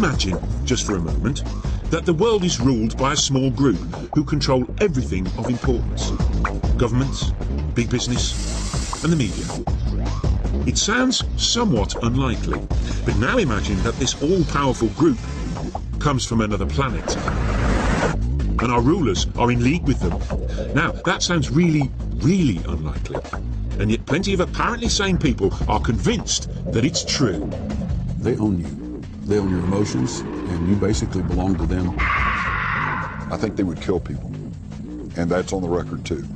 imagine, just for a moment, that the world is ruled by a small group who control everything of importance. Governments, big business, and the media. It sounds somewhat unlikely, but now imagine that this all-powerful group comes from another planet, and our rulers are in league with them. Now, that sounds really, really unlikely, and yet plenty of apparently sane people are convinced that it's true. They own you. They own your emotions, and you basically belong to them. I think they would kill people, and that's on the record too.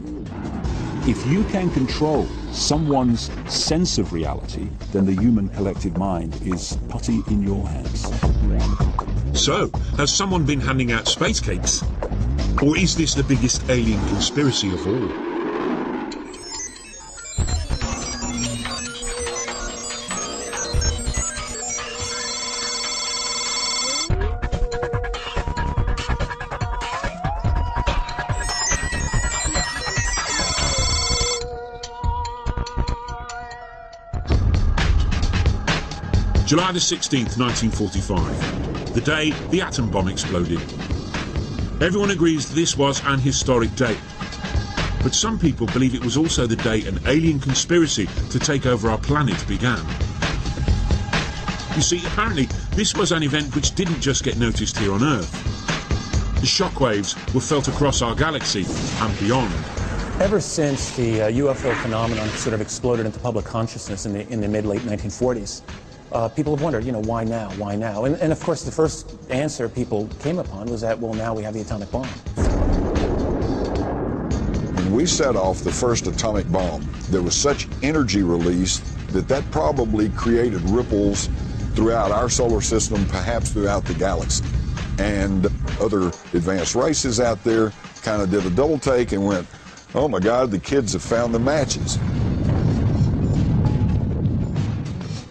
If you can control someone's sense of reality, then the human collective mind is putty in your hands. So, has someone been handing out space cakes? Or is this the biggest alien conspiracy of all? July the 16th, 1945, the day the atom bomb exploded. Everyone agrees this was an historic day, but some people believe it was also the day an alien conspiracy to take over our planet began. You see, apparently, this was an event which didn't just get noticed here on Earth. The shockwaves were felt across our galaxy and beyond. Ever since the UFO phenomenon sort of exploded into public consciousness in the mid-late 1940s, people have wondered, why now? Why now? And of course, the first answer people came upon was that, well, now we have the atomic bomb. When we set off the first atomic bomb, there was such energy released that probably created ripples throughout our solar system, perhaps throughout the galaxy. And other advanced races out there kind of did a double take and went, oh my God, the kids have found the matches.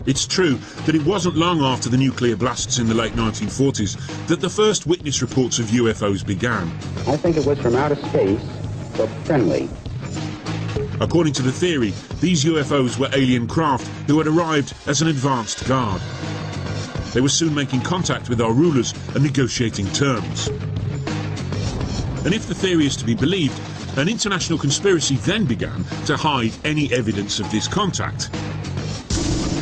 It's true that it wasn't long after the nuclear blasts in the late 1940s that the first witness reports of UFOs began. I think it was from outer space, but friendly. According to the theory, these UFOs were alien craft who had arrived as an advanced guard. They were soon making contact with our rulers and negotiating terms. And if the theory is to be believed, an international conspiracy then began to hide any evidence of this contact.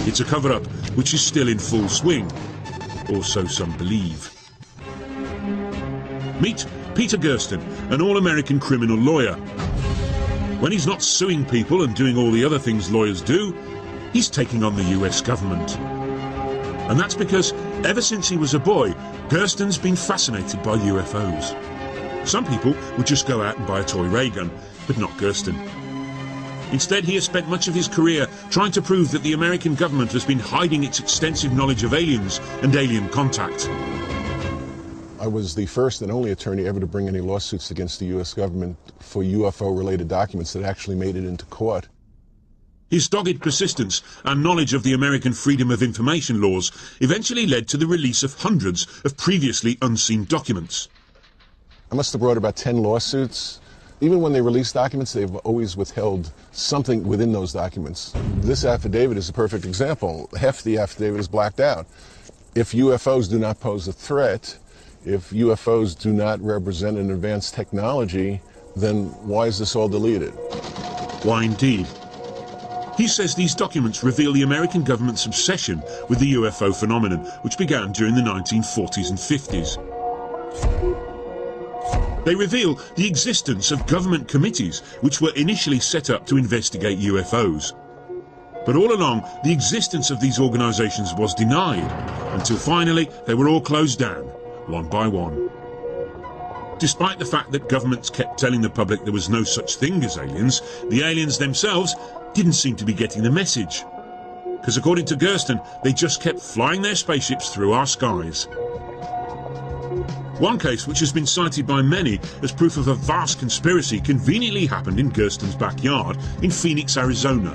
It's a cover-up which is still in full swing, or so some believe. Meet Peter Gersten, an all-American criminal lawyer. When he's not suing people and doing all the other things lawyers do, he's taking on the US government. And that's because ever since he was a boy, Gersten's been fascinated by UFOs. Some people would just go out and buy a toy ray gun, but not Gersten. Instead, he has spent much of his career trying to prove that the American government has been hiding its extensive knowledge of aliens and alien contact. I was the first and only attorney ever to bring any lawsuits against the U.S. government for UFO-related documents that actually made it into court. His dogged persistence and knowledge of the American Freedom of Information laws eventually led to the release of hundreds of previously unseen documents. I must have brought about 10 lawsuits. Even when they release documents, they've always withheld something within those documents. This affidavit is a perfect example. Half the affidavit is blacked out. If UFOs do not pose a threat, if UFOs do not represent an advanced technology, then why is this all deleted? Why indeed? He says these documents reveal the American government's obsession with the UFO phenomenon, which began during the 1940s and 50s. They reveal the existence of government committees which were initially set up to investigate UFOs. But all along, the existence of these organisations was denied, until finally they were all closed down, one by one. Despite the fact that governments kept telling the public there was no such thing as aliens, the aliens themselves didn't seem to be getting the message. Because according to Gersten, they just kept flying their spaceships through our skies. One case which has been cited by many as proof of a vast conspiracy conveniently happened in Gersten's backyard in Phoenix, Arizona.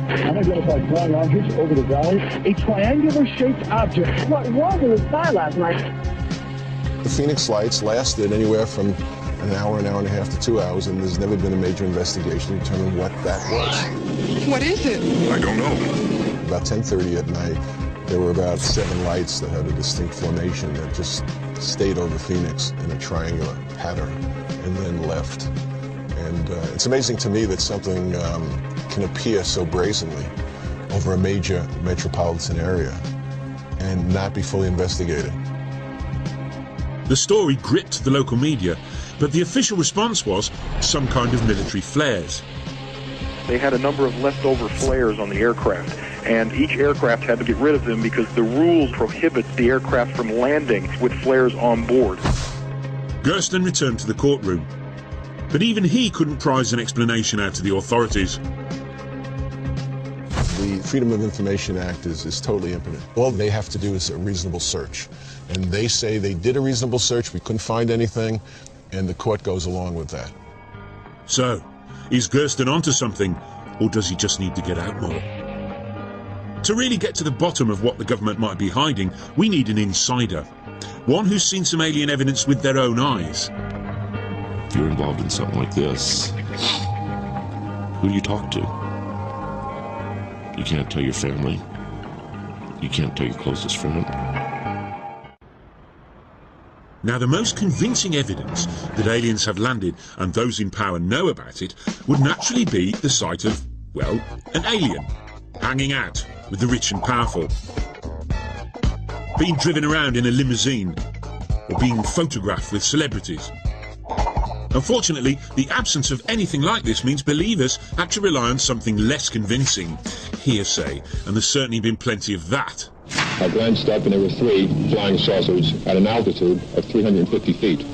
Unidentified flying objects over the valley. A triangular-shaped object. What was in the sky last night? The Phoenix lights lasted anywhere from an hour and a half to 2 hours, and there's never been a major investigation to determine what that was. What is it? I don't know. About 10:30 at night, There were about 7 lights that had a distinct formation that just stayed over Phoenix in a triangular pattern and then left. And it's amazing to me that something can appear so brazenly over a major metropolitan area and not be fully investigated. The story gripped the local media, but the official response was some kind of military flares. They had a number of leftover flares on the aircraft, and each aircraft had to get rid of them because the rules prohibit the aircraft from landing with flares on board. Gersten returned to the courtroom, but even he couldn't prize an explanation out of the authorities. The Freedom of Information Act is totally impotent. All they have to do is a reasonable search. And they say they did a reasonable search, we couldn't find anything, and the court goes along with that. So, is Gersten onto something, or does he just need to get out more? To really get to the bottom of what the government might be hiding, we need an insider. One who's seen some alien evidence with their own eyes. If you're involved in something like this, who do you talk to? You can't tell your family. You can't tell your closest friend. Now, the most convincing evidence that aliens have landed and those in power know about it would naturally be the sight of, well, an alien hanging out with the rich and powerful, being driven around in a limousine, or being photographed with celebrities. Unfortunately, the absence of anything like this means believers had to rely on something less convincing, hearsay, and there's certainly been plenty of that. I glanced up and there were 3 flying saucers at an altitude of 350 feet.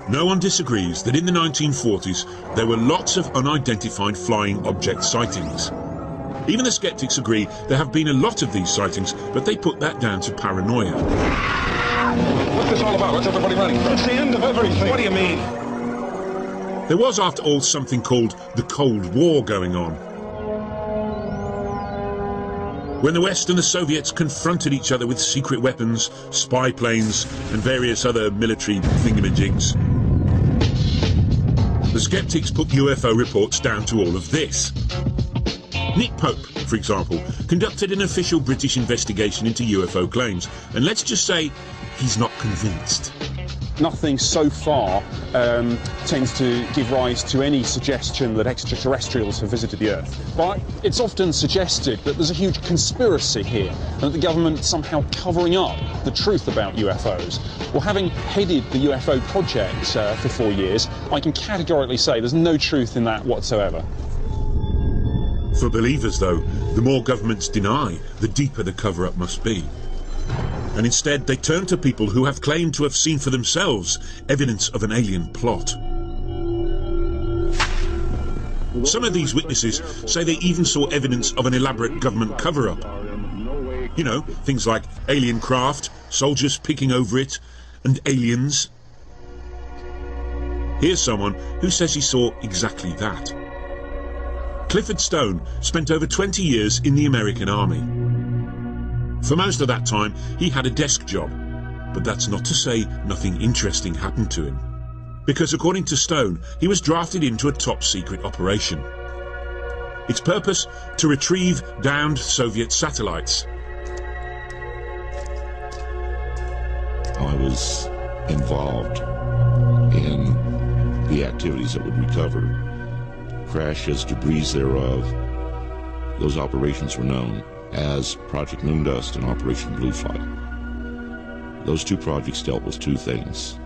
No one disagrees that in the 1940s there were lots of unidentified flying object sightings. Even the skeptics agree there have been a lot of these sightings, but they put that down to paranoia. What's this all about? What's everybody running from? It's the end of everything. What do you mean? There was, after all, something called the Cold War going on. When the West and the Soviets confronted each other with secret weapons, spy planes, and various other military thingamajigs. The skeptics put UFO reports down to all of this. Nick Pope, for example, conducted an official British investigation into UFO claims, and let's just say he's not convinced. Nothing so far tends to give rise to any suggestion that extraterrestrials have visited the Earth. But it's often suggested that there's a huge conspiracy here, and that the government's somehow covering up the truth about UFOs. Well, having headed the UFO project for 4 years, I can categorically say there's no truth in that whatsoever. For believers, though, the more governments deny, the deeper the cover-up must be. And instead they turn to people who have claimed to have seen for themselves evidence of an alien plot. Some of these witnesses say they even saw evidence of an elaborate government cover-up. You know, things like alien craft, soldiers peeking over it, and aliens. Here's someone who says he saw exactly that. Clifford Stone spent over 20 years in the American Army. For most of that time, he had a desk job, but that's not to say nothing interesting happened to him. Because according to Stone, he was drafted into a top-secret operation. Its purpose, to retrieve downed Soviet satellites. I was involved in the activities that would recover crashes, debris thereof. Those operations were known as Project Moondust and Operation Blue Fly. Those 2 projects dealt with 2 things: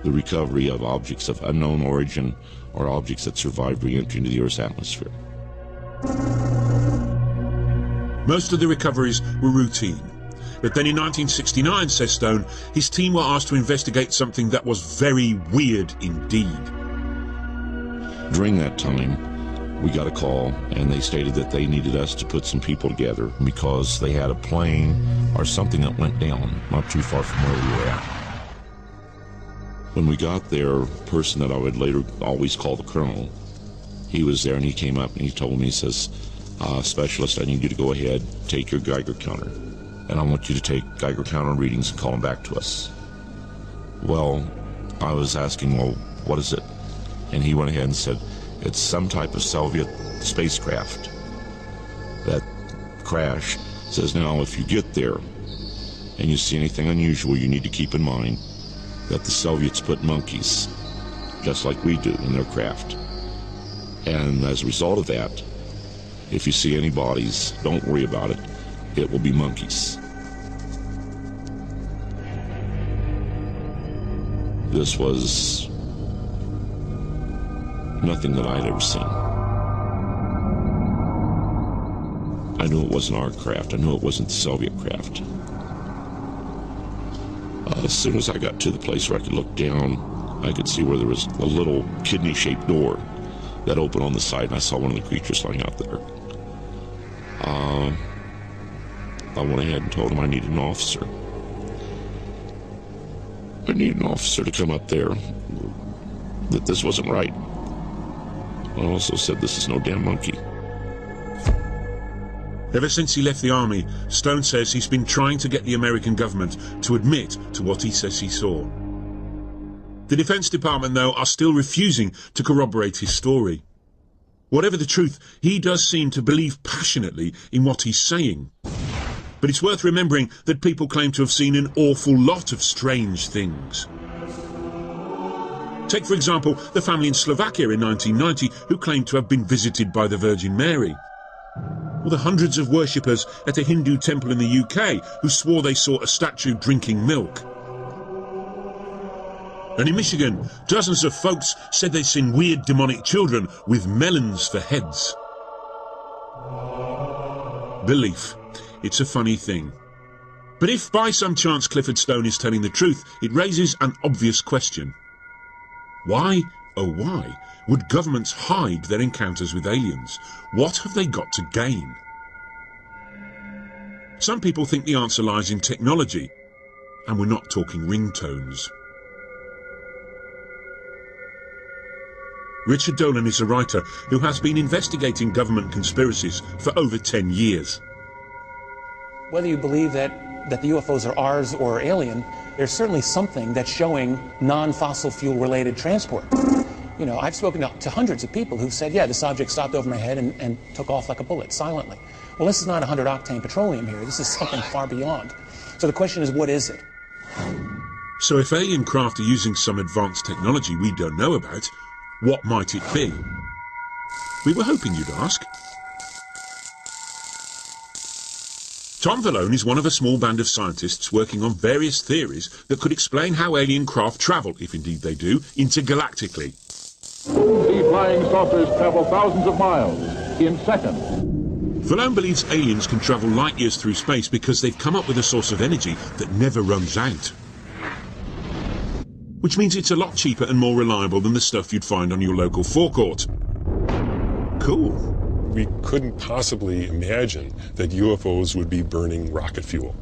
the recovery of objects of unknown origin or objects that survived re-entry into the Earth's atmosphere. Most of the recoveries were routine. But then in 1969, says Stone, his team were asked to investigate something that was very weird indeed. During that time, we got a call, and they stated that they needed us to put some people together because they had a plane or something that went down not too far from where we were at. When we got there, a person that I would later always call the Colonel, he was there, and he came up and he told me, he says, "Specialist, I need you to go ahead, take your Geiger counter, and I want you to take Geiger counter readings and call them back to us." Well, I was asking, well, what is it? And he went ahead and said, it's some type of Soviet spacecraft that crashed It says, now, if you get there and you see anything unusual, you need to keep in mind that the Soviets put monkeys, just like we do, in their craft. And as a result of that, if you see any bodies, don't worry about it. It will be monkeys. This was nothing that I'd ever seen. I knew it wasn't our craft. I knew it wasn't the Soviet craft. As soon as I got to the place where I could look down, I could see where there was a little kidney-shaped door that opened on the side, and I saw one of the creatures lying out there. I went ahead and told him I needed an officer. I needed an officer to come up there, that this wasn't right. I also said, this is no damn monkey. Ever since he left the army, Stone says he's been trying to get the American government to admit to what he says he saw. The Defense Department, though, are still refusing to corroborate his story. Whatever the truth, he does seem to believe passionately in what he's saying. But it's worth remembering that people claim to have seen an awful lot of strange things. Take, for example, the family in Slovakia in 1990 who claimed to have been visited by the Virgin Mary. Or the hundreds of worshippers at a Hindu temple in the UK who swore they saw a statue drinking milk. And in Michigan, dozens of folks said they'd seen weird demonic children with melons for heads. Belief. It's a funny thing. But if by some chance Clifford Stone is telling the truth, it raises an obvious question. Why, oh why, would governments hide their encounters with aliens? What have they got to gain? Some people think the answer lies in technology, and we're not talking ringtones. Richard Dolan is a writer who has been investigating government conspiracies for over 10 years. Whether you believe that the UFOs are ours or alien, there's certainly something that's showing non-fossil fuel related transport. You know, I've spoken to hundreds of people who said, yeah, this object stopped over my head and took off like a bullet, silently. Well, this is not 100-octane petroleum here. This is something far beyond. So the question is, what is it? So if alien craft are using some advanced technology we don't know about, what might it be? We were hoping you'd ask. Tom Vallone is one of a small band of scientists working on various theories that could explain how alien craft travel, if indeed they do, intergalactically. The flying saucers travel thousands of miles in seconds. Vallone believes aliens can travel light years through space because they've come up with a source of energy that never runs out. Which means it's a lot cheaper and more reliable than the stuff you'd find on your local forecourt. Cool. We couldn't possibly imagine that UFOs would be burning rocket fuel.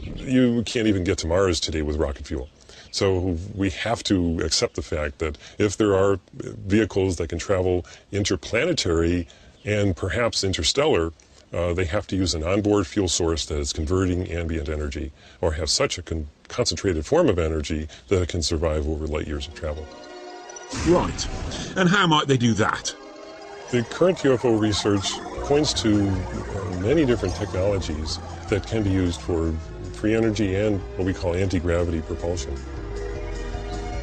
You can't even get to Mars today with rocket fuel. So we have to accept the fact that if there are vehicles that can travel interplanetary and perhaps interstellar, they have to use an onboard fuel source that is converting ambient energy or have such a concentrated form of energy that it can survive over light years of travel. Right. And how might they do that? The current UFO research points to many different technologies that can be used for free energy and what we call anti-gravity propulsion.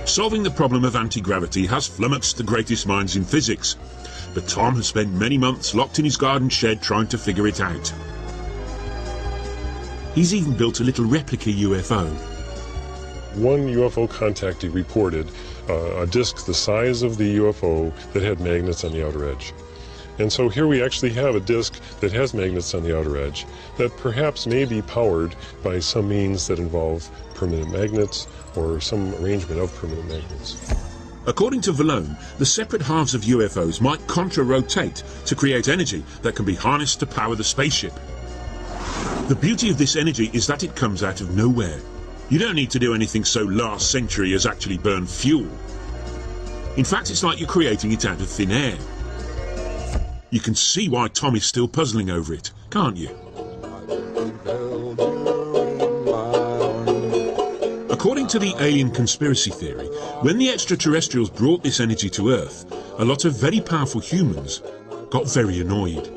Solving the problem of anti-gravity has flummoxed the greatest minds in physics, but Tom has spent many months locked in his garden shed trying to figure it out. He's even built a little replica UFO. One UFO contactee reported a disk the size of the UFO that had magnets on the outer edge. And so here we actually have a disk that has magnets on the outer edge that perhaps may be powered by some means that involve permanent magnets or some arrangement of permanent magnets. According to Vallone, the separate halves of UFOs might contra-rotate to create energy that can be harnessed to power the spaceship. The beauty of this energy is that it comes out of nowhere. You don't need to do anything so last century as actually burn fuel. In fact, it's like you're creating it out of thin air. You can see why Tom is still puzzling over it, can't you? According to the alien conspiracy theory, when the extraterrestrials brought this energy to Earth, a lot of very powerful humans got very annoyed.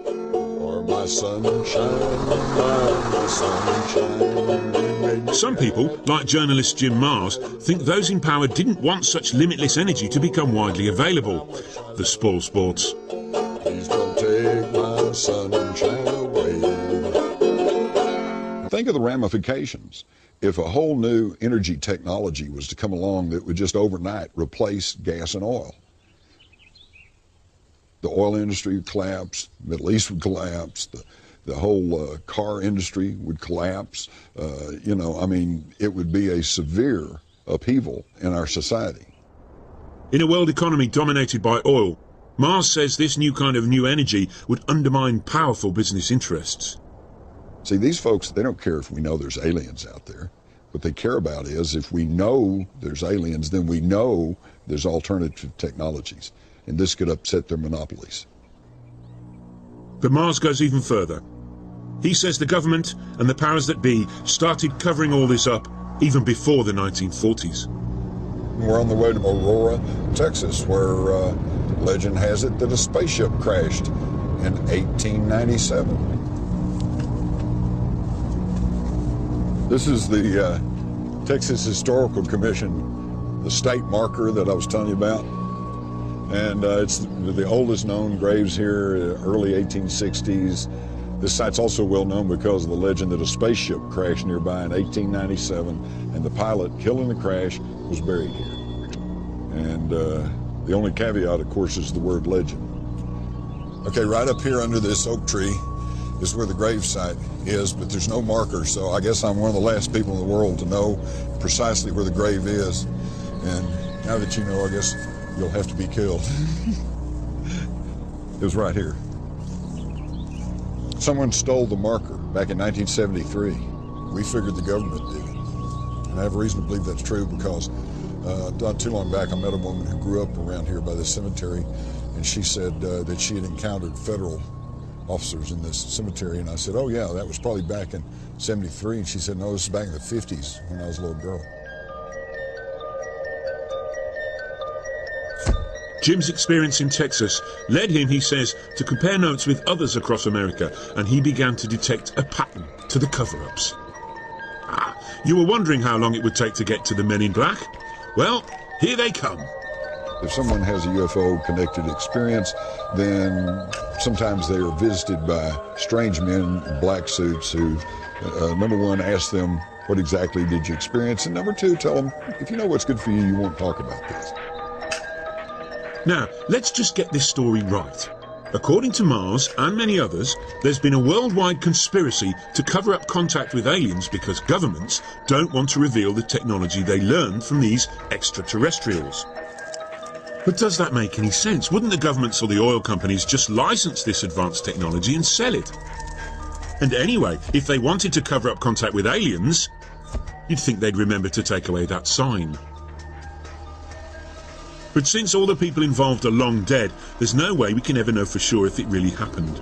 my sunshine, my sunshine. Some people, like journalist Jim Mars, think those in power didn't want such limitless energy to become widely available. The spoil sports. Please don't take my sunshine away. Think of the ramifications. If a whole new energy technology was to come along that would just overnight replace gas and oil, the oil industry would collapse, the Middle East would collapse, the whole car industry would collapse. It would be a severe upheaval in our society. In a world economy dominated by oil, Mars says this new kind of new energy would undermine powerful business interests. See, these folks, they don't care if we know there's aliens out there. What they care about is if we know there's aliens, then we know there's alternative technologies. And this could upset their monopolies. But Mars goes even further. He says the government and the powers that be started covering all this up even before the 1940s. We're on the way to Aurora, Texas, where legend has it that a spaceship crashed in 1897. This is the Texas Historical Commission, the state marker that I was telling you about. And it's the oldest known graves here, early 1860s. This site's also well known because of the legend that a spaceship crashed nearby in 1897, and the pilot killed in the crash was buried here. And the only caveat, of course, is the word legend. Okay, right up here under this oak tree is where the grave site is, but there's no marker, so I guess I'm one of the last people in the world to know precisely where the grave is. And now that you know, I guess you'll have to be killed. It was right here. Someone stole the marker back in 1973. We figured the government did it. And I have reason to believe that's true because not too long back I met a woman who grew up around here by the cemetery, and she said that she had encountered federal officers in this cemetery, and I said, oh yeah, that was probably back in 73, and she said, no, this is back in the 50s when I was a little girl. Jim's experience in Texas led him, he says, to compare notes with others across America, and he began to detect a pattern to the cover-ups. You were wondering how long it would take to get to the men in black? Well, here they come. If someone has a UFO-connected experience, then sometimes they are visited by strange men in black suits who, number one, ask them, what exactly did you experience? And number two, tell them, if you know what's good for you, you won't talk about this. Now, let's just get this story right. According to Mars and many others, there's been a worldwide conspiracy to cover up contact with aliens because governments don't want to reveal the technology they learned from these extraterrestrials. But does that make any sense? Wouldn't the governments or the oil companies just license this advanced technology and sell it? And anyway, if they wanted to cover up contact with aliens, you'd think they'd remember to take away that sign. But since all the people involved are long dead, there's no way we can ever know for sure if it really happened.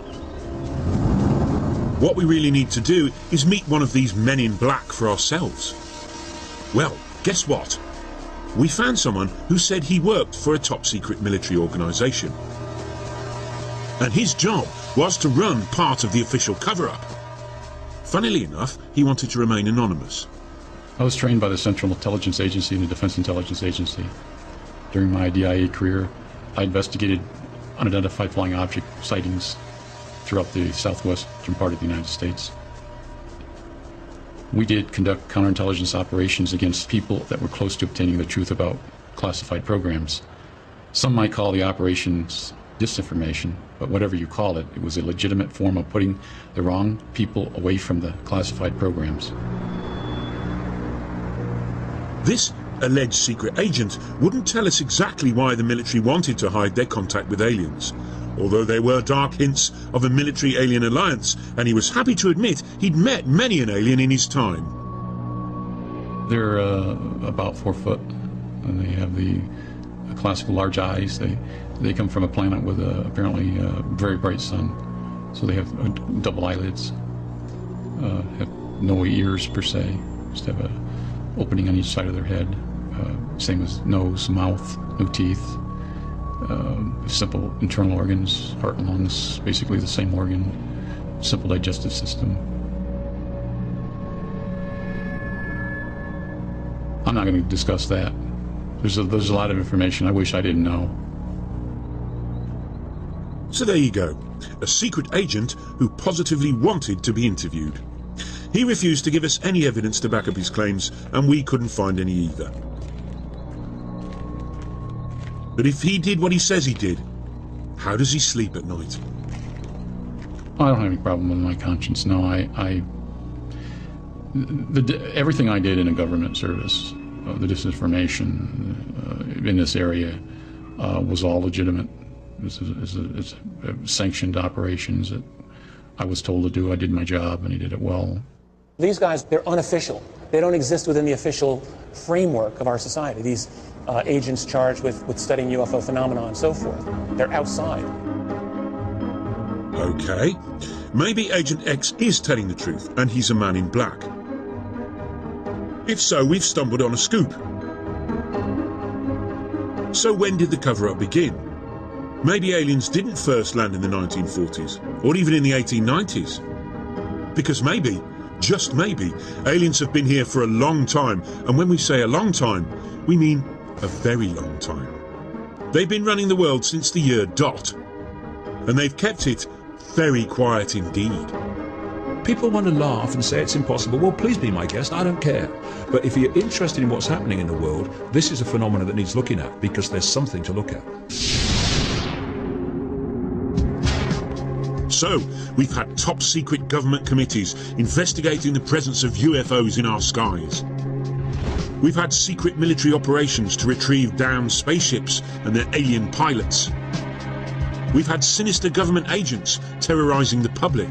What we really need to do is meet one of these men in black for ourselves. Well, guess what? We found someone who said he worked for a top-secret military organisation. And his job was to run part of the official cover-up. Funnily enough, he wanted to remain anonymous. I was trained by the Central Intelligence Agency and the Defense Intelligence Agency. During my DIA career, I investigated unidentified flying object sightings throughout the southwestern part of the United States. We did conduct counterintelligence operations against people that were close to obtaining the truth about classified programs. Some might call the operations disinformation, but whatever you call it, it was a legitimate form of putting the wrong people away from the classified programs. This alleged secret agent wouldn't tell us exactly why the military wanted to hide their contact with aliens, although there were dark hints of a military-alien alliance, and he was happy to admit he'd met many an alien in his time. They're about 4 foot, and they have the classical large eyes. They come from a planet with apparently a very bright sun, so they have double eyelids, have no ears per se, just have an opening on each side of their head, same as nose, mouth, no teeth. Simple internal organs, heart and lungs, basically the same organ. simple digestive system. I'm not going to discuss that. There's a lot of information I wish I didn't know. So there you go, a secret agent who positively wanted to be interviewed. He refused to give us any evidence to back up his claims, and we couldn't find any either. But if he did what he says he did, how does he sleep at night? I don't have any problem with my conscience. No, everything I did in a government service, the disinformation in this area, was all legitimate. It's sanctioned operations that I was told to do. I did my job, and he did it well. These guys, they're unofficial. They don't exist within the official framework of our society. These agents charged with studying UFO phenomena and so forth. They're outside. Okay, maybe Agent X is telling the truth, and he's a man in black. If so, we've stumbled on a scoop. So when did the cover-up begin? Maybe aliens didn't first land in the 1940s, or even in the 1890s. Because maybe, just maybe, aliens have been here for a long time, and when we say a long time, we mean a very long time. They've been running the world since the year dot, and they've kept it very quiet indeed. People want to laugh and say it's impossible. Well, please be my guest, I don't care. But if you're interested in what's happening in the world, this is a phenomenon that needs looking at, because there's something to look at. So, we've had top-secret government committees investigating the presence of UFOs in our skies. We've had secret military operations to retrieve downed spaceships and their alien pilots. We've had sinister government agents terrorizing the public.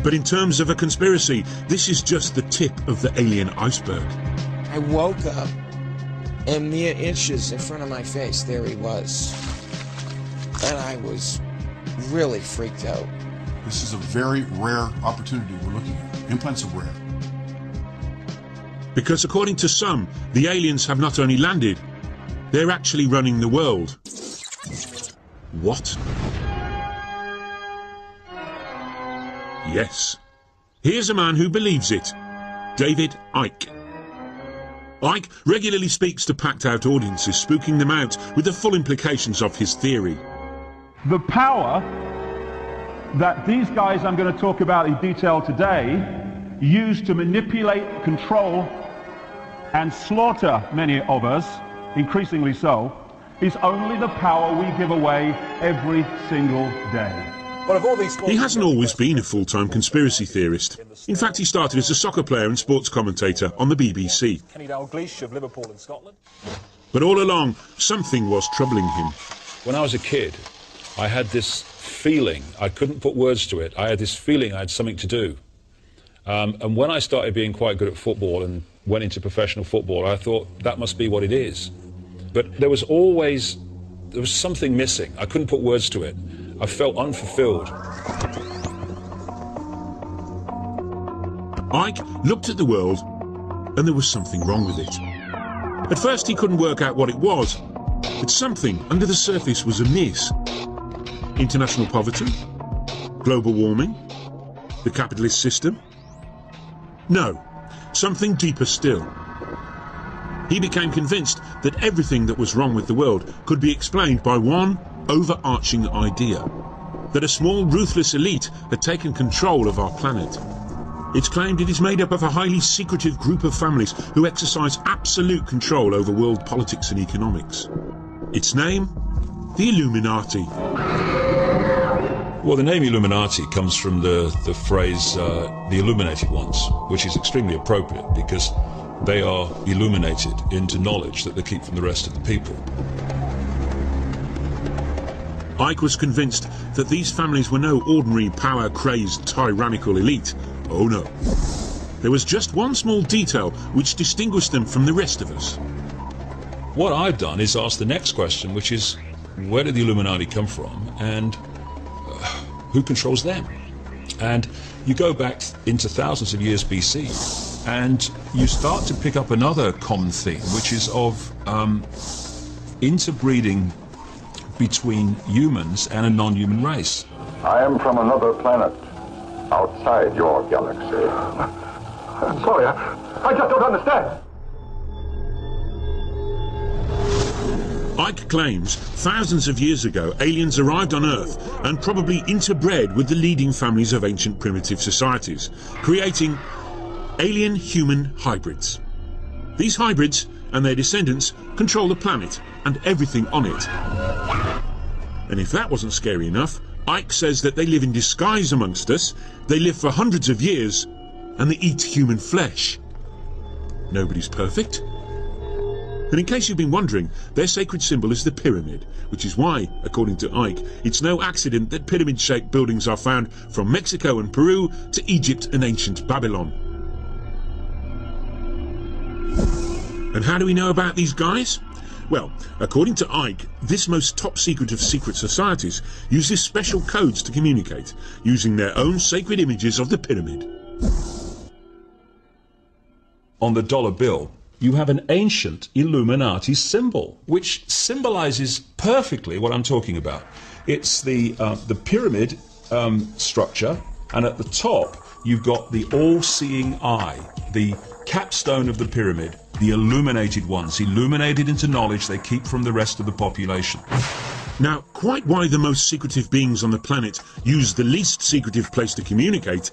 But in terms of a conspiracy, this is just the tip of the alien iceberg. I woke up, and mere inches in front of my face, there he was. And I was really freaked out. This is a very rare opportunity we're looking at. Implants are rare. Because according to some, the aliens have not only landed, they're actually running the world. What? Yes. Here's a man who believes it. David Icke. Icke regularly speaks to packed-out audiences, spooking them out with the full implications of his theory. The power that these guys I'm going to talk about in detail today use to manipulate, control, and slaughter many of us, increasingly so, is only the power we give away every single day. He hasn't always been a full-time conspiracy theorist. In fact, he started as a soccer player and sports commentator on the BBC. Kenny Dalglish of Liverpool in Scotland. But all along, something was troubling him. When I was a kid, I had this feeling, I couldn't put words to it, I had this feeling I had something to do. And when I started being quite good at football and went into professional football, I thought that must be what it is. But there was something missing. I couldn't put words to it. I felt unfulfilled. Icke looked at the world, and there was something wrong with it. At first he couldn't work out what it was, but something under the surface was amiss. International poverty? Global warming? The capitalist system? No, something deeper still. He became convinced that everything that was wrong with the world could be explained by one overarching idea, that a small ruthless elite had taken control of our planet. It's claimed it is made up of a highly secretive group of families who exercise absolute control over world politics and economics. Its name? The Illuminati. Well, the name Illuminati comes from the phrase, the illuminated ones, which is extremely appropriate because they are illuminated into knowledge that they keep from the rest of the people. Icke was convinced that these families were no ordinary power-crazed tyrannical elite. Oh no. There was just one small detail which distinguished them from the rest of us. What I've done is ask the next question, which is, where did the Illuminati come from, and who controls them? And you go back into thousands of years BC, and you start to pick up another common theme, which is of interbreeding between humans and a non-human race. I am from another planet. outside your galaxy. I'm sorry, I just don't understand. Ike claims thousands of years ago aliens arrived on Earth and probably interbred with the leading families of ancient primitive societies, creating alien-human hybrids. These hybrids and their descendants control the planet and everything on it. And if that wasn't scary enough, Ike says that they live in disguise amongst us, they live for hundreds of years, and they eat human flesh. Nobody's perfect. And in case you've been wondering, their sacred symbol is the pyramid, which is why, according to Ike, it's no accident that pyramid-shaped buildings are found from Mexico and Peru to Egypt and ancient Babylon. And how do we know about these guys? Well, according to Ike, this most top secret of secret societies uses special codes to communicate, using their own sacred images of the pyramid. On the dollar bill, you have an ancient Illuminati symbol, which symbolizes perfectly what I'm talking about. It's the pyramid structure, and at the top you've got the all-seeing eye, the capstone of the pyramid, the illuminated ones, illuminated into knowledge they keep from the rest of the population. Now, quite why the most secretive beings on the planet use the least secretive place to communicate,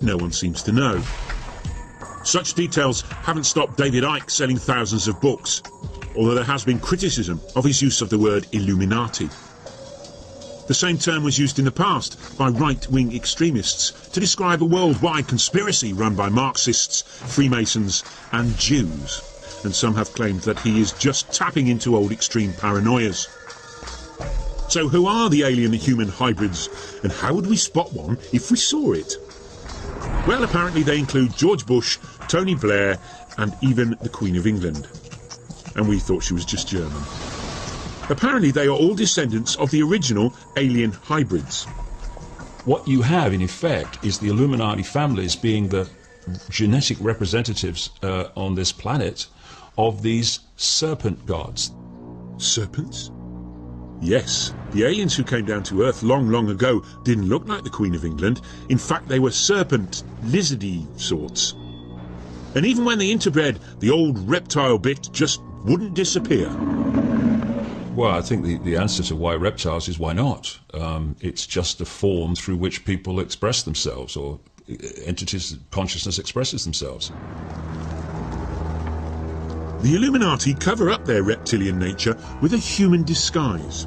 no one seems to know. Such details haven't stopped David Icke selling thousands of books, although there has been criticism of his use of the word Illuminati. The same term was used in the past by right-wing extremists to describe a worldwide conspiracy run by Marxists, Freemasons and Jews, and some have claimed that he is just tapping into old extreme paranoias. So who are the alien-human hybrids, and how would we spot one if we saw it? Well, apparently they include George Bush, Tony Blair, and even the Queen of England. And we thought she was just German. Apparently they are all descendants of the original alien hybrids. What you have, in effect, is the Illuminati families being the genetic representatives on this planet of these serpent gods. Serpents? Yes, the aliens who came down to Earth long, long ago didn't look like the Queen of England. In fact, they were serpent, lizardy sorts. And even when they interbred, the old reptile bit just wouldn't disappear. Well, I think the answer to why reptiles is why not. It's just a form through which people express themselves, or entities, consciousness expresses themselves. The Illuminati cover up their reptilian nature with a human disguise.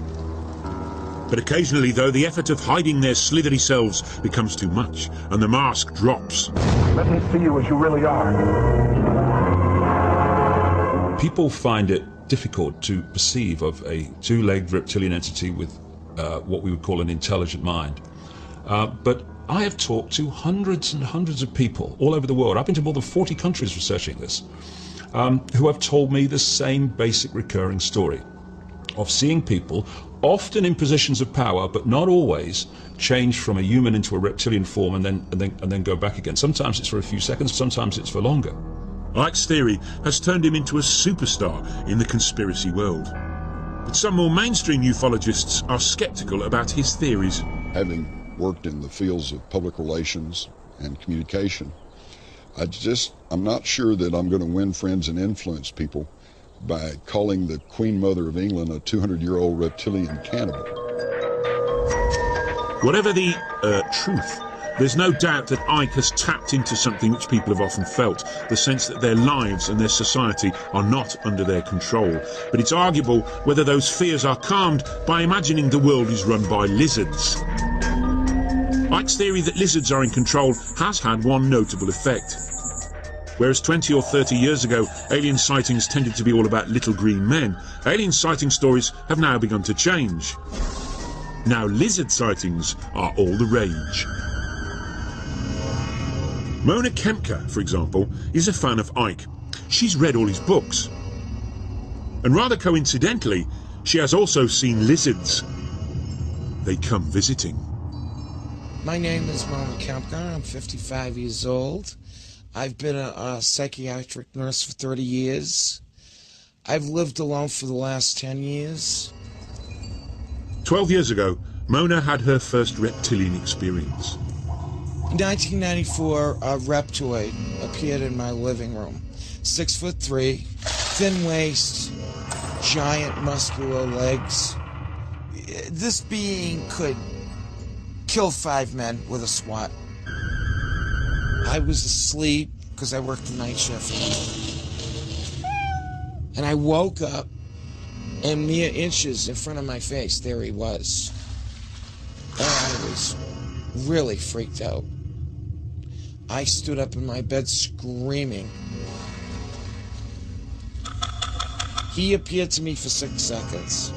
But occasionally, though, the effort of hiding their slithery selves becomes too much, and the mask drops. Let me see you as you really are. People find it difficult to perceive of a two-legged reptilian entity with what we would call an intelligent mind. But I have talked to hundreds and hundreds of people all over the world. I've been to more than 40 countries researching this. Who have told me the same basic recurring story of seeing people, often in positions of power, but not always, change from a human into a reptilian form and then go back again. Sometimes it's for a few seconds, sometimes it's for longer. Ike's theory has turned him into a superstar in the conspiracy world. But some more mainstream ufologists are sceptical about his theories. Having worked in the fields of public relations and communication, I'm not sure that I'm going to win friends and influence people by calling the Queen Mother of England a 200-year-old reptilian cannibal. Whatever the truth, there's no doubt that Ike has tapped into something which people have often felt, the sense that their lives and their society are not under their control. But it's arguable whether those fears are calmed by imagining the world is run by lizards. Ike's theory that lizards are in control has had one notable effect. Whereas 20 or 30 years ago, alien sightings tended to be all about little green men, alien sighting stories have now begun to change. Now lizard sightings are all the rage. Mona Kempka, for example, is a fan of Ike. She's read all his books. And rather coincidentally, she has also seen lizards. They come visiting. My name is Mona Kempka. I'm 55 years old. I've been a psychiatric nurse for 30 years. I've lived alone for the last 10 years. 12 years ago, Mona had her first reptilian experience. In 1994, a reptoid appeared in my living room. 6'3", thin waist, giant muscular legs. This being could kill 5 men with a swat. I was asleep because I worked the night shift. And I woke up, and mere inches in front of my face, there he was. And I was really freaked out. I stood up in my bed screaming. He appeared to me for 6 seconds.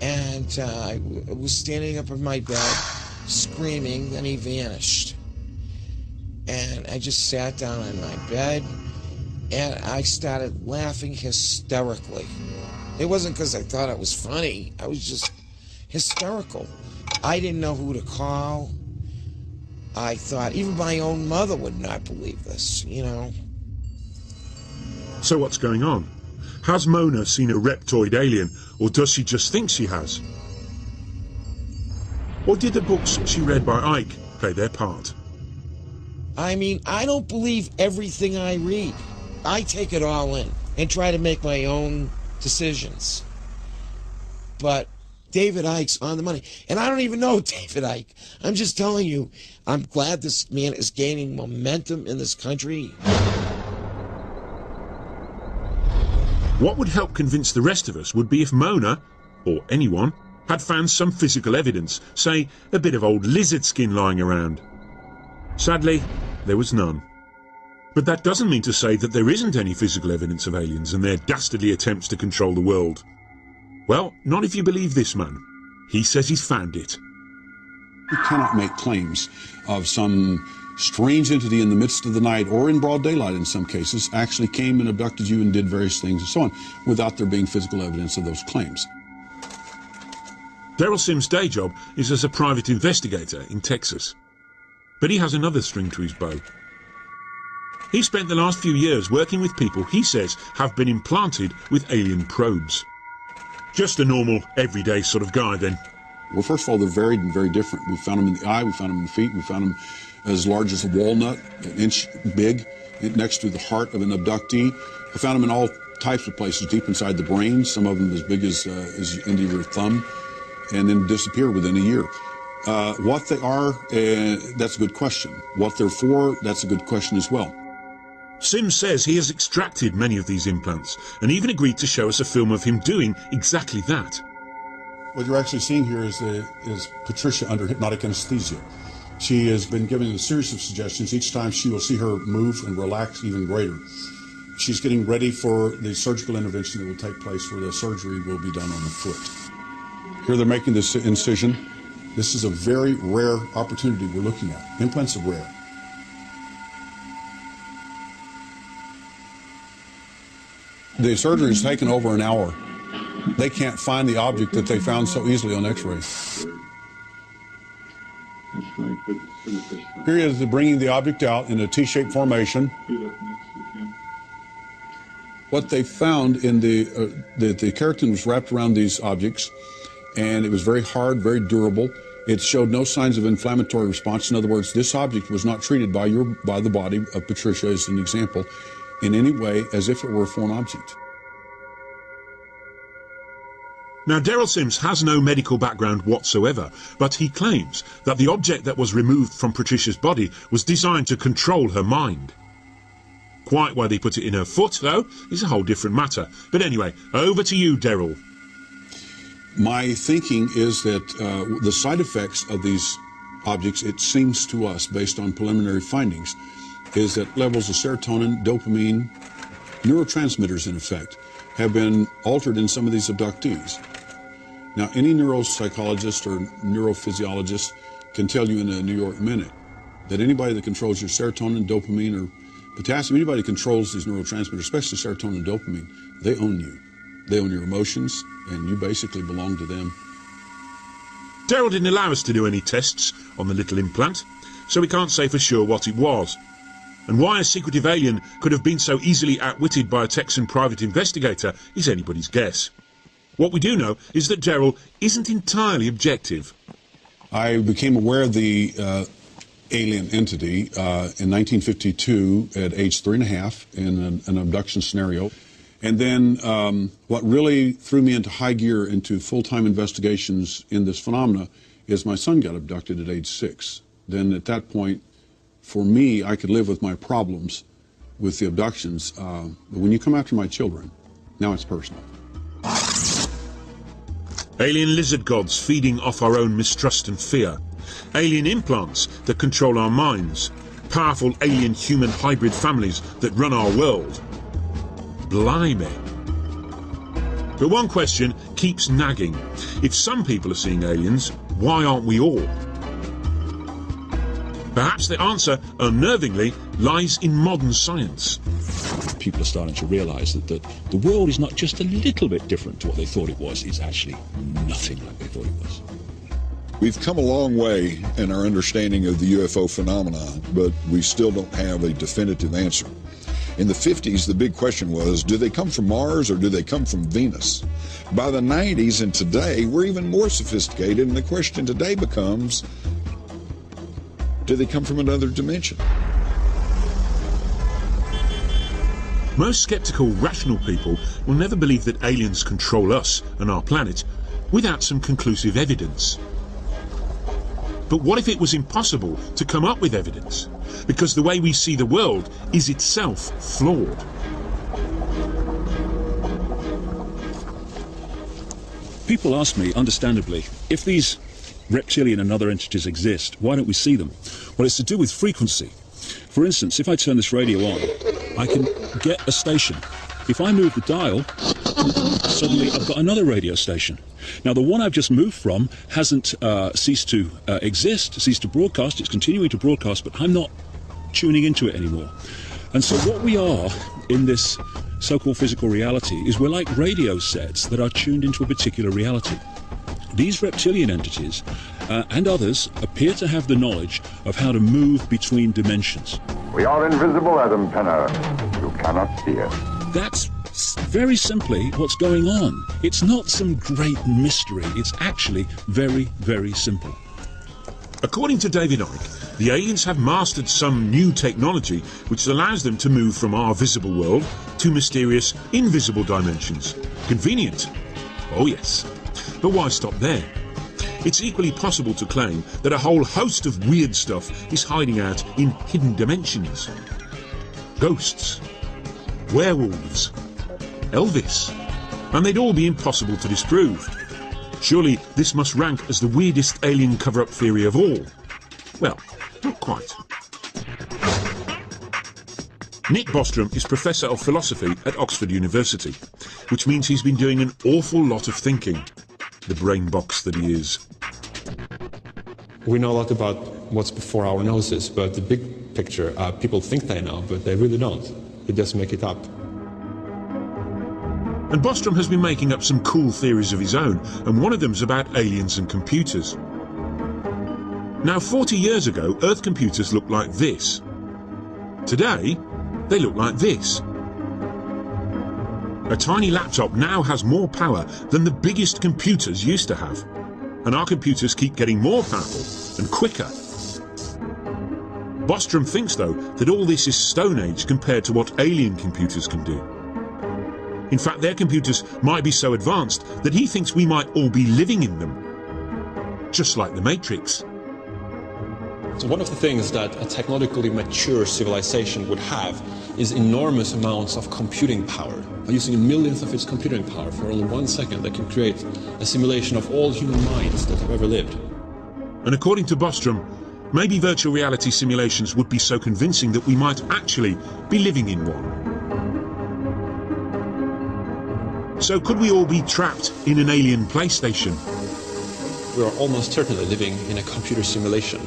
And I was standing up in my bed, screaming, then he vanished. And I just sat down in my bed, and I started laughing hysterically. It wasn't because I thought it was funny. I was just hysterical. I didn't know who to call. I thought even my own mother would not believe this, you know. So what's going on? Has Mona seen a reptoid alien, or does she just think she has? Or did the books she read by Ike play their part? I mean, I don't believe everything I read. I take it all in and try to make my own decisions. But David Icke's on the money. And I don't even know David Icke. I'm just telling you, I'm glad this man is gaining momentum in this country. What would help convince the rest of us would be if Mona, or anyone, had found some physical evidence, say a bit of old lizard skin lying around. Sadly, there was none. But that doesn't mean to say that there isn't any physical evidence of aliens and their dastardly attempts to control the world. Well, not if you believe this man. He says he's found it. You cannot make claims of some strange entity in the midst of the night, or in broad daylight in some cases, actually came and abducted you and did various things and so on, without there being physical evidence of those claims. Daryl Sims' day job is as a private investigator in Texas. But he has another string to his bow. He spent the last few years working with people he says have been implanted with alien probes. Just a normal, everyday sort of guy, then. Well, first of all, they're very, very different. We found them in the eye, we found them in the feet, we found them as large as a walnut, an inch big, next to the heart of an abductee. I found them in all types of places, deep inside the brain, some of them as big as the end of your thumb, and then disappear within a year. What they are, that's a good question. What they're for, that's a good question as well. Sims says he has extracted many of these implants and even agreed to show us a film of him doing exactly that. What you're actually seeing here is Patricia under hypnotic anesthesia. She has been given a series of suggestions. Each time she will see her move and relax even greater. She's getting ready for the surgical intervention that will take place, where the surgery will be done on the foot. Here they're making this incision. This is a very rare opportunity we're looking at. Implants are rare. The surgery has taken over an hour. They can't find the object that they found so easily on X-ray. Here he is bringing the object out in a T-shaped formation. What they found in the keratin was wrapped around these objects, and it was very hard, very durable. It showed no signs of inflammatory response. In other words, this object was not treated by the body of Patricia, as an example, in any way as if it were a foreign object. Now, Daryl Sims has no medical background whatsoever, but he claims that the object that was removed from Patricia's body was designed to control her mind. Quite why they put it in her foot, though, is a whole different matter. But anyway, over to you, Daryl. My thinking is that the side effects of these objects, it seems to us, based on preliminary findings, is that levels of serotonin, dopamine, neurotransmitters, in effect, have been altered in some of these abductees. Now, any neuropsychologist or neurophysiologist can tell you in a New York minute that anybody that controls your serotonin, dopamine, or potassium, anybody that controls these neurotransmitters, especially serotonin and dopamine, they own you. They own your emotions, and you basically belong to them. Daryl didn't allow us to do any tests on the little implant, so we can't say for sure what it was. And why a secretive alien could have been so easily outwitted by a Texan private investigator is anybody's guess. What we do know is that Daryl isn't entirely objective. I became aware of the alien entity in 1952 at age 3.5 in an abduction scenario. And then what really threw me into high gear into full-time investigations in this phenomena is my son got abducted at age 6. Then at that point, for me, I could live with my problems with the abductions. But when you come after my children, now it's personal. Alien lizard gods feeding off our own mistrust and fear. Alien implants that control our minds. Powerful alien-human hybrid families that run our world. Blimey. But one question keeps nagging. If some people are seeing aliens, why aren't we all? Perhaps the answer, unnervingly, lies in modern science. People are starting to realise that the world is not just a little bit different to what they thought it was. It's actually nothing like they thought it was. We've come a long way in our understanding of the UFO phenomenon, but we still don't have a definitive answer. In the 50s, the big question was, do they come from Mars or do they come from Venus? By the 90s and today, we're even more sophisticated, and the question today becomes, do they come from another dimension? Most skeptical, rational people will never believe that aliens control us and our planet without some conclusive evidence. But what if it was impossible to come up with evidence? Because the way we see the world is itself flawed. People ask me, understandably, if these reptilian and other entities exist, why don't we see them? Well, it's to do with frequency. For instance, if I turn this radio on, I can get a station. If I move the dial, suddenly I've got another radio station. Now, the one I've just moved from hasn't ceased to exist, ceased to broadcast. It's continuing to broadcast, but I'm not tuning into it anymore. And so what we are in this so-called physical reality is we're like radio sets that are tuned into a particular reality. These reptilian entities and others appear to have the knowledge of how to move between dimensions. We are invisible, Adam Penner. You cannot see us. That's very simply what's going on. It's not some great mystery. It's actually very, very simple. According to David Icke, the aliens have mastered some new technology which allows them to move from our visible world to mysterious, invisible dimensions. Convenient? Oh yes. But why stop there? It's equally possible to claim that a whole host of weird stuff is hiding out in hidden dimensions. Ghosts, werewolves, Elvis, and they'd all be impossible to disprove. Surely this must rank as the weirdest alien cover-up theory of all. Well, not quite. Nick Bostrom is Professor of Philosophy at Oxford University, which means he's been doing an awful lot of thinking. The brain box that he is. We know a lot about what's before our noses, but the big picture, people think they know, but they really don't. They just make it up. And Bostrom has been making up some cool theories of his own, and one of them's about aliens and computers. Now, 40 years ago, Earth computers looked like this. Today, they look like this. A tiny laptop now has more power than the biggest computers used to have. And our computers keep getting more powerful and quicker. Bostrom thinks, though, that all this is Stone Age compared to what alien computers can do. In fact, their computers might be so advanced that he thinks we might all be living in them. Just like the Matrix. So one of the things that a technologically mature civilization would have is enormous amounts of computing power. Using a millionth of its computing power for only 1 second, they can create a simulation of all human minds that have ever lived. And according to Bostrom, maybe virtual reality simulations would be so convincing that we might actually be living in one. So could we all be trapped in an alien PlayStation? We are almost certainly living in a computer simulation.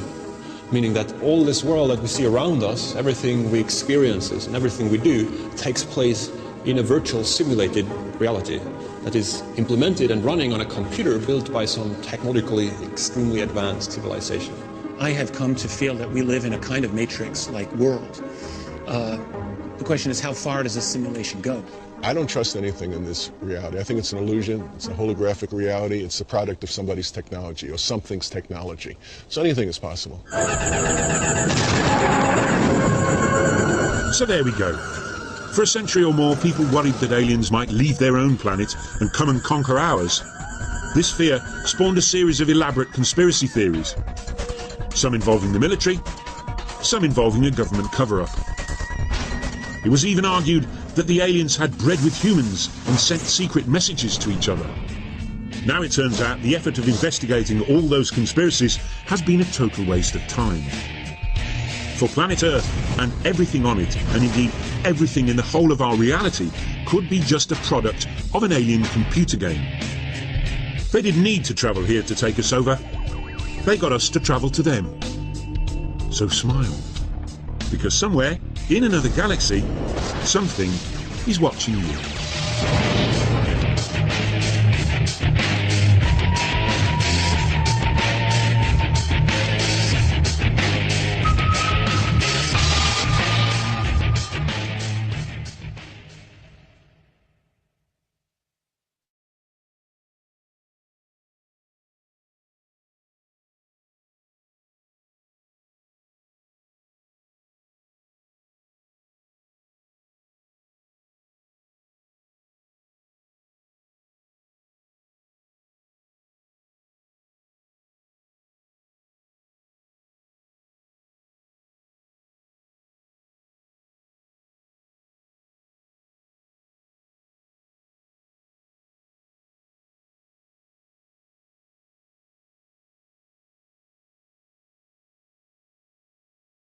Meaning that all this world that we see around us, everything we experience and everything we do takes place in a virtual simulated reality that is implemented and running on a computer built by some technologically extremely advanced civilization. I have come to feel that we live in a kind of matrix-like world. The question is, how far does this simulation go? I don't trust anything in this reality. I think it's an illusion. It's a holographic reality. It's the product of somebody's technology or something's technology. So anything is possible. So there we go. For a century or more, people worried that aliens might leave their own planet and come and conquer ours. This fear spawned a series of elaborate conspiracy theories, some involving the military, some involving a government cover-up. It was even argued that the aliens had bred with humans and sent secret messages to each other. Now it turns out the effort of investigating all those conspiracies has been a total waste of time. For planet Earth and everything on it, and indeed everything in the whole of our reality, could be just a product of an alien computer game. They didn't need to travel here to take us over. They got us to travel to them. So smile, because somewhere in another galaxy, something is watching you.